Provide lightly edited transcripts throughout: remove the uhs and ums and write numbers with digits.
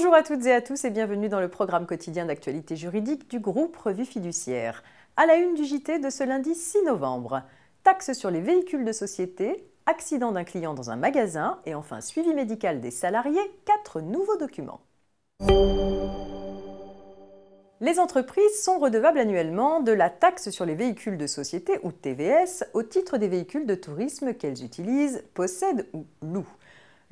Bonjour à toutes et à tous et bienvenue dans le programme quotidien d'actualité juridique du groupe Revue Fiduciaire. À la une du JT de ce lundi 6 novembre, taxes sur les véhicules de société, accident d'un client dans un magasin et enfin suivi médical des salariés, 4 nouveaux documents. Les entreprises sont redevables annuellement de la taxe sur les véhicules de société ou TVS au titre des véhicules de tourisme qu'elles utilisent, possèdent ou louent.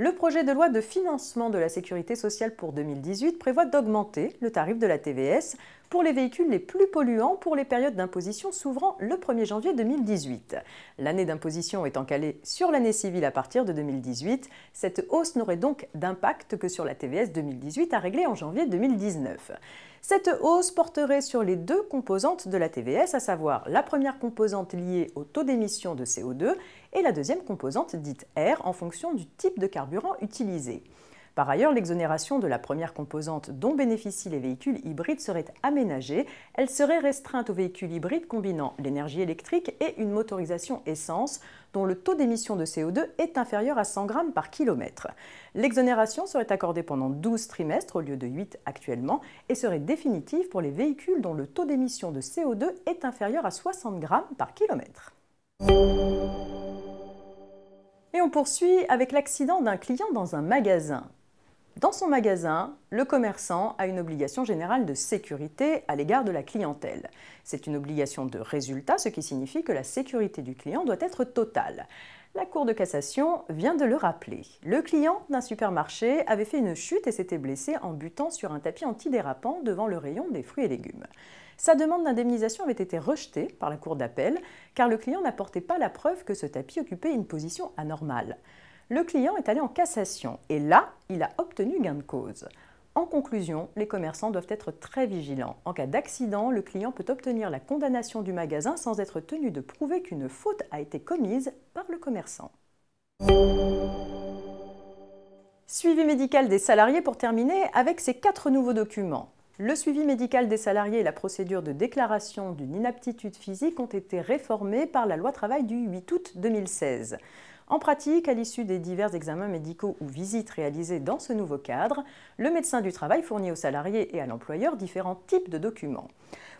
Le projet de loi de financement de la sécurité sociale pour 2018 prévoit d'augmenter le tarif de la TVS pour les véhicules les plus polluants pour les périodes d'imposition s'ouvrant le 1er janvier 2018. L'année d'imposition étant calée sur l'année civile à partir de 2018, cette hausse n'aurait donc d'impact que sur la TVS 2018 à régler en janvier 2019. Cette hausse porterait sur les deux composantes de la TVS, à savoir la première composante liée au taux d'émission de CO2 et la deuxième composante dite R en fonction du type de carburant utilisé. Par ailleurs, l'exonération de la première composante dont bénéficient les véhicules hybrides serait aménagée. Elle serait restreinte aux véhicules hybrides combinant l'énergie électrique et une motorisation essence dont le taux d'émission de CO2 est inférieur à 100 grammes par kilomètre. L'exonération serait accordée pendant 12 trimestres au lieu de 8 actuellement et serait définitive pour les véhicules dont le taux d'émission de CO2 est inférieur à 60 grammes par kilomètre. Et on poursuit avec l'accident d'un client dans un magasin. Dans son magasin, le commerçant a une obligation générale de sécurité à l'égard de la clientèle. C'est une obligation de résultat, ce qui signifie que la sécurité du client doit être totale. La Cour de cassation vient de le rappeler. Le client d'un supermarché avait fait une chute et s'était blessé en butant sur un tapis antidérapant devant le rayon des fruits et légumes. Sa demande d'indemnisation avait été rejetée par la Cour d'appel car le client n'apportait pas la preuve que ce tapis occupait une position anormale. Le client est allé en cassation et là, il a obtenu gain de cause. En conclusion, les commerçants doivent être très vigilants. En cas d'accident, le client peut obtenir la condamnation du magasin sans être tenu de prouver qu'une faute a été commise par le commerçant. Suivi médical des salariés pour terminer avec ces 4 nouveaux documents. Le suivi médical des salariés et la procédure de déclaration d'une inaptitude physique ont été réformés par la loi travail du 8 août 2016. En pratique, à l'issue des divers examens médicaux ou visites réalisées dans ce nouveau cadre, le médecin du travail fournit aux salariés et à l'employeur différents types de documents.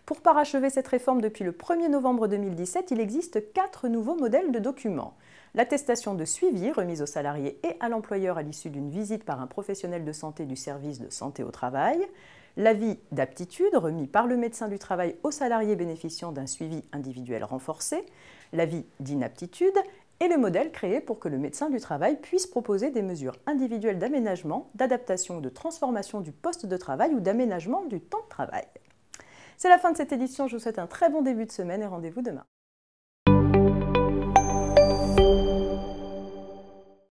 Pour parachever cette réforme depuis le 1er novembre 2017, il existe 4 nouveaux modèles de documents. L'attestation de suivi remise aux salariés et à l'employeur à l'issue d'une visite par un professionnel de santé du service de santé au travail, l'avis d'aptitude remis par le médecin du travail aux salariés bénéficiant d'un suivi individuel renforcé, l'avis d'inaptitude et le modèle créé pour que le médecin du travail puisse proposer des mesures individuelles d'aménagement, d'adaptation ou de transformation du poste de travail ou d'aménagement du temps de travail. C'est la fin de cette édition, je vous souhaite un très bon début de semaine et rendez-vous demain.